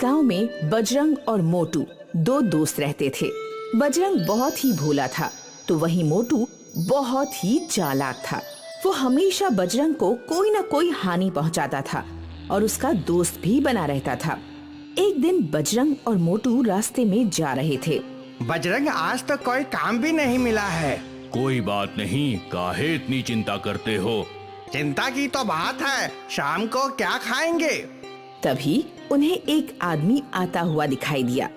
गांव में बजरंग और मोटू दो दोस्त रहते थे। बजरंग बहुत ही भोला था तो वहीं मोटू बहुत ही चालाक था। वो हमेशा बजरंग को कोई न कोई हानि पहुंचाता था और उसका दोस्त भी बना रहता था। एक दिन बजरंग और मोटू रास्ते में जा रहे थे। बजरंग, आज तो कोई काम भी नहीं मिला है। कोई बात नहीं, काहे इतनी चिंता करते हो? चिंता की तो बात है, शाम को क्या खाएंगे? तभी उन्हें एक आदमी आता हुआ दिखाई दिया।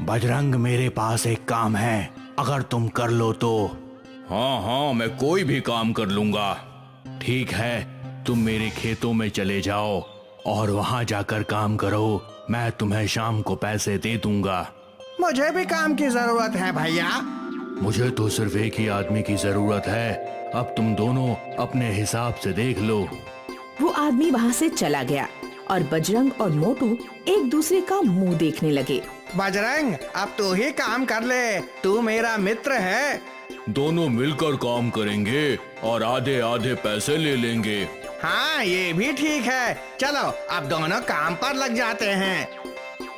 बजरंग, मेरे पास एक काम है, अगर तुम कर लो तो। हाँ हाँ, मैं कोई भी काम कर लूंगा। ठीक है, तुम मेरे खेतों में चले जाओ और वहाँ जाकर काम करो। मैं तुम्हें शाम को पैसे दे दूंगा। मुझे भी काम की जरूरत है भैया। मुझे तो सिर्फ एक ही आदमी की जरूरत है, अब तुम दोनों अपने हिसाब से देख लो। वो आदमी वहाँ से चला गया और बजरंग और मोटू एक दूसरे का मुंह देखने लगे। बजरंग, अब तू ही काम कर ले, तू मेरा मित्र है। दोनों मिलकर काम करेंगे और आधे आधे पैसे ले लेंगे। हाँ, ये भी ठीक है। चलो अब दोनों काम पर लग जाते हैं।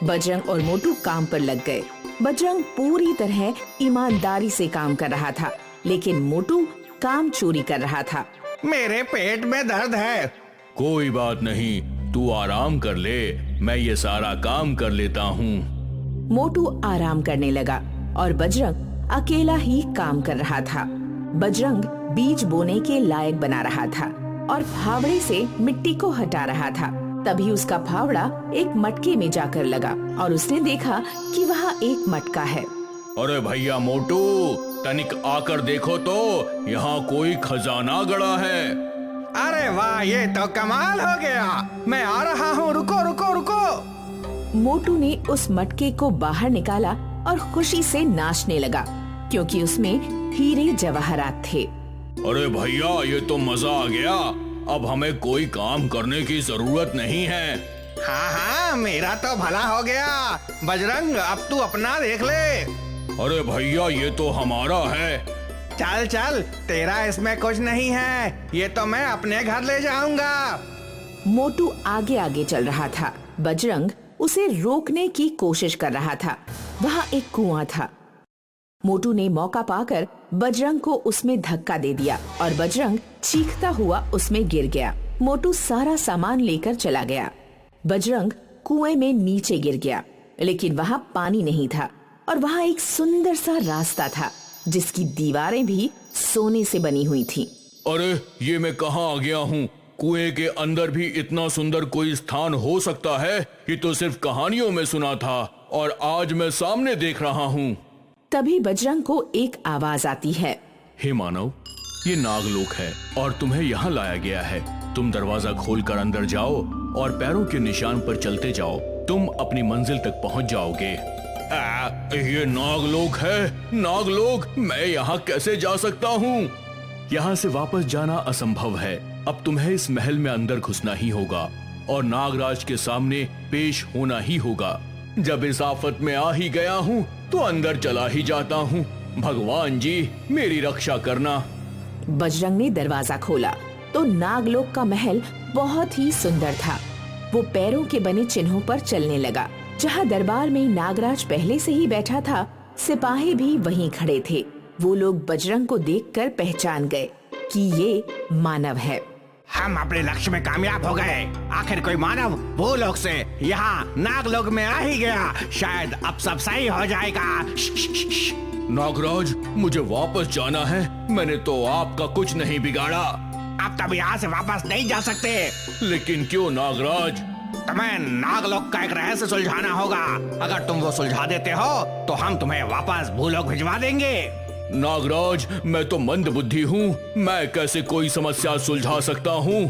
बजरंग और मोटू काम पर लग गए। बजरंग पूरी तरह ईमानदारी से काम कर रहा था, लेकिन मोटू काम चोरी कर रहा था। मेरे पेट में दर्द है। कोई बात नहीं, तू आराम कर ले, मैं ये सारा काम कर लेता हूँ। मोटू आराम करने लगा और बजरंग अकेला ही काम कर रहा था। बजरंग बीज बोने के लायक बना रहा था और फावड़े से मिट्टी को हटा रहा था। तभी उसका फावड़ा एक मटके में जाकर लगा और उसने देखा कि वहाँ एक मटका है। अरे भैया मोटू, तनिक आकर देखो तो, यहाँ कोई खजाना गड़ा है। अरे वाह, ये तो कमाल हो गया। मैं आ रहा हूँ, रुको रुको रुको। मोटू ने उस मटके को बाहर निकाला और खुशी से नाचने लगा क्योंकि उसमें हीरे जवाहरात थे। अरे भैया, ये तो मजा आ गया, अब हमें कोई काम करने की जरूरत नहीं है। हाँ हाँ, मेरा तो भला हो गया। बजरंग, अब तू अपना देख ले। अरे भैया, ये तो हमारा है। चल चल, तेरा इसमें कुछ नहीं है, ये तो मैं अपने घर ले जाऊंगा। मोटू आगे आगे चल रहा था। बजरंग उसे रोकने की कोशिश कर रहा था। वहाँ एक कुआं था। मोटू ने मौका पाकर बजरंग को उसमें धक्का दे दिया और बजरंग चीखता हुआ उसमें गिर गया। मोटू सारा सामान लेकर चला गया। बजरंग कुएं में नीचे गिर गया, लेकिन वहाँ पानी नहीं था और वहाँ एक सुंदर सा रास्ता था जिसकी दीवारें भी सोने से बनी हुई थीं। अरे, ये मैं कहाँ आ गया हूँ? कुएं के अंदर भी इतना सुंदर कोई स्थान हो सकता है? ये तो सिर्फ कहानियों में सुना था और आज मैं सामने देख रहा हूँ। तभी बजरंग को एक आवाज आती है। हे मानव, ये नागलोक है और तुम्हें यहाँ लाया गया है। तुम दरवाजा खोलकर अंदर जाओ और पैरों के निशान पर चलते जाओ, तुम अपनी मंजिल तक पहुँच जाओगे। ये नागलोक है? नागलोक? मैं यहाँ कैसे जा सकता हूँ? यहाँ से वापस जाना असंभव है। अब तुम्हें इस महल में अंदर घुसना ही होगा और नागराज के सामने पेश होना ही होगा। जब इस आफत में आ ही गया हूँ तो अंदर चला ही जाता हूँ। भगवान जी, मेरी रक्षा करना। बजरंग ने दरवाजा खोला तो नागलोक का महल बहुत ही सुंदर था। वो पैरों के बने चिन्हों पर चलने लगा। जहाँ दरबार में नागराज पहले से ही बैठा था, सिपाही भी वहीं खड़े थे। वो लोग बजरंग को देखकर पहचान गए कि ये मानव है। हम अपने लक्ष्य में कामयाब हो गए। आखिर कोई मानव भूलोक से यहाँ नागलोक में आ ही गया। शायद अब सब सही हो जाएगा। नागराज, मुझे वापस जाना है। मैंने तो आपका कुछ नहीं बिगाड़ा। अब तब यहाँ से वापस नहीं जा सकते। लेकिन क्यों नागराज? तुम्हें नागलोक का एक रहस्य सुलझाना होगा। अगर तुम वो सुलझा देते हो तो हम तुम्हें वापस भूलोक भिजवा देंगे। नागराज, मैं तो मंद बुद्धि हूँ, मैं कैसे कोई समस्या सुलझा सकता हूँ?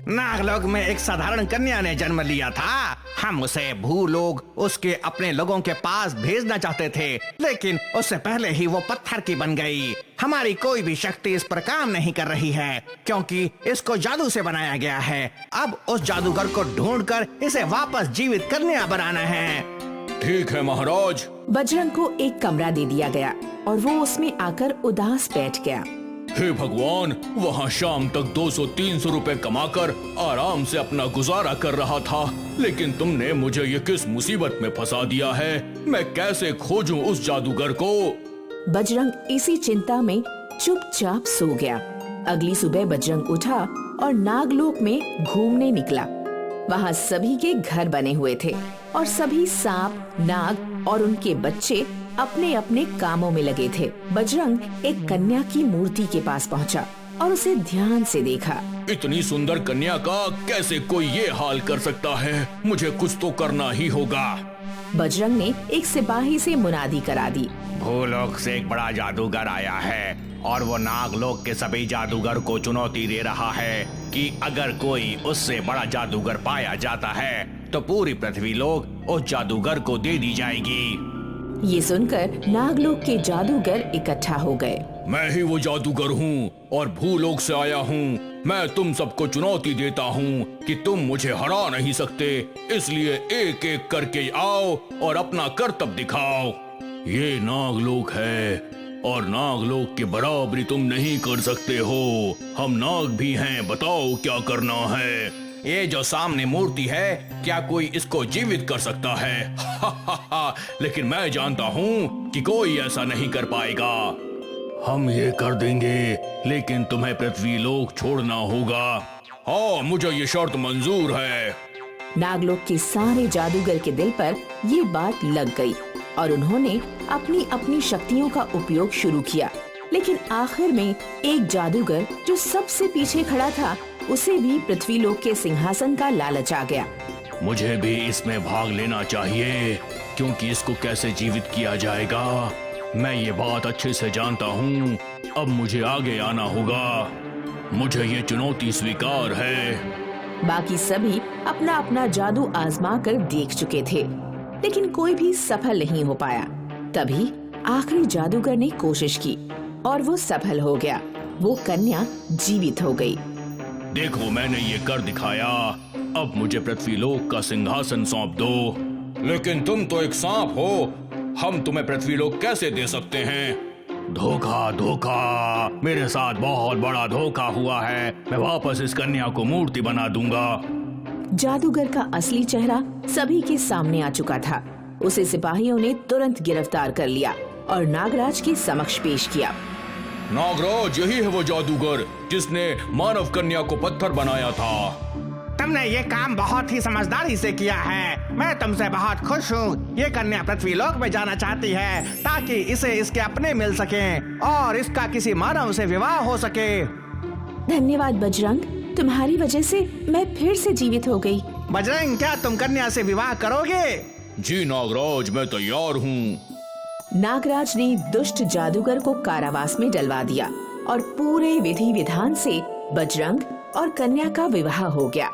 नागलोक में एक साधारण कन्या ने जन्म लिया था। हम उसे भूलोक उसके अपने लोगों के पास भेजना चाहते थे, लेकिन उससे पहले ही वो पत्थर की बन गई। हमारी कोई भी शक्ति इस पर काम नहीं कर रही है क्योंकि इसको जादू से बनाया गया है। अब उस जादूगर को ढूंढकर इसे वापस जीवित कन्या बनाना है। ठीक है महाराज। बजरंग को एक कमरा दे दिया गया और वो उसमें आकर उदास बैठ गया। हे भगवान, वहाँ शाम तक 200-300 रुपए कमाकर आराम से अपना गुजारा कर रहा था, लेकिन तुमने मुझे ये किस मुसीबत में फंसा दिया है। मैं कैसे खोजूं उस जादूगर को? बजरंग इसी चिंता में चुपचाप सो गया। अगली सुबह बजरंग उठा और नागलोक में घूमने निकला। वहाँ सभी के घर बने हुए थे और सभी सांप, नाग और उनके बच्चे अपने अपने कामों में लगे थे। बजरंग एक कन्या की मूर्ति के पास पहुँचा और उसे ध्यान से देखा। इतनी सुंदर कन्या का कैसे कोई ये हाल कर सकता है? मुझे कुछ तो करना ही होगा। बजरंग ने एक सिपाही से मुनादी करा दी। भूलोक से एक बड़ा जादूगर आया है और वो नागलोक के सभी जादूगर को चुनौती दे रहा है कि अगर कोई उससे बड़ा जादूगर पाया जाता है तो पूरी पृथ्वी लोक उस जादूगर को दे दी जाएगी। ये सुनकर नागलोक के जादूगर इकट्ठा हो गए। मैं ही वो जादूगर हूँ और भूलोक से आया हूँ। मैं तुम सबको चुनौती देता हूँ कि तुम मुझे हरा नहीं सकते, इसलिए एक एक करके आओ और अपना करतब दिखाओ। ये नागलोक है और नागलोक की बराबरी तुम नहीं कर सकते हो। हम नाग भी हैं, बताओ क्या करना है? ये जो सामने मूर्ति है, क्या कोई इसको जीवित कर सकता है? लेकिन मैं जानता हूँ कि कोई ऐसा नहीं कर पाएगा। हम ये कर देंगे, लेकिन तुम्हें पृथ्वी लोक छोड़ना होगा। हाँ, मुझे ये शर्त मंजूर है। नागलोक के सारे जादूगर के दिल पर ये बात लग गई और उन्होंने अपनी अपनी शक्तियों का उपयोग शुरू किया। लेकिन आखिर में एक जादूगर जो सबसे पीछे खड़ा था, उसे भी पृथ्वीलोक के सिंहासन का लालच आ गया। मुझे भी इसमें भाग लेना चाहिए, क्योंकि इसको कैसे जीवित किया जाएगा मैं ये बात अच्छे से जानता हूँ। अब मुझे आगे आना होगा। मुझे ये चुनौती स्वीकार है। बाकी सभी अपना अपना जादू आजमा कर देख चुके थे, लेकिन कोई भी सफल नहीं हो पाया। तभी आखिरी जादूगर ने कोशिश की और वो सफल हो गया। वो कन्या जीवित हो गई। देखो, मैंने ये कर दिखाया। अब मुझे पृथ्वीलोक का सिंहासन सौंप दो। लेकिन तुम तो एक सांप हो, हम तुम्हें पृथ्वीलोक कैसे दे सकते हैं? धोखा, धोखा, मेरे साथ बहुत बड़ा धोखा हुआ है। मैं वापस इस कन्या को मूर्ति बना दूंगा। जादूगर का असली चेहरा सभी के सामने आ चुका था। उसे सिपाहियों ने तुरंत गिरफ्तार कर लिया और नागराज के समक्ष पेश किया। नागराज, यही है वो जादूगर जिसने मानव कन्या को पत्थर बनाया था। तुमने ये काम बहुत ही समझदारी से किया है। मैं तुमसे बहुत खुश हूँ। ये कन्या पृथ्वीलोक में जाना चाहती है ताकि इसे इसके अपने मिल सकें और इसका किसी मानव से विवाह हो सके। धन्यवाद बजरंग, तुम्हारी वजह से मैं फिर से जीवित हो गई। बजरंग, क्या तुम कन्या से विवाह करोगे? जी नागराज, मैं तैयार हूँ। नागराज ने दुष्ट जादूगर को कारावास में डलवा दिया और पूरे विधि विधान से बजरंग और कन्या का विवाह हो गया।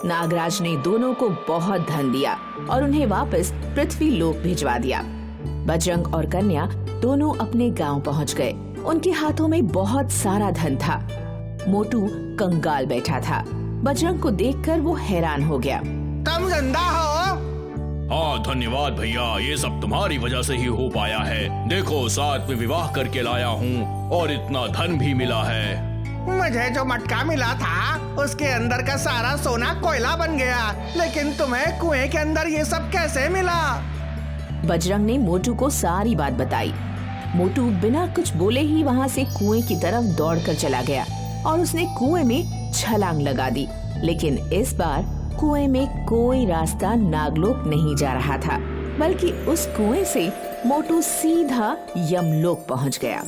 नागराज ने दोनों को बहुत धन दिया और उन्हें वापस पृथ्वी लोक भिजवा दिया। बजरंग और कन्या दोनों अपने गांव पहुंच गए। उनके हाथों में बहुत सारा धन था। मोटू कंगाल बैठा था। बजरंग को देखकर वो हैरान हो गया। तुम जिंदा हो? हाँ, धन्यवाद भैया, ये सब तुम्हारी वजह से ही हो पाया है। देखो, साथ में विवाह करके लाया हूँ और इतना धन भी मिला है। मुझे जो मटका मिला था उसके अंदर का सारा सोना कोयला बन गया, लेकिन तुम्हें कुएं के अंदर ये सब कैसे मिला? बजरंग ने मोटू को सारी बात बताई। मोटू बिना कुछ बोले ही वहाँ से कुएं की तरफ दौड़कर चला गया और उसने कुएं में छलांग लगा दी। लेकिन इस बार कुएं में कोई रास्ता नागलोक नहीं जा रहा था, बल्कि उस कुएं से मोटू सीधा यमलोक पहुँच गया।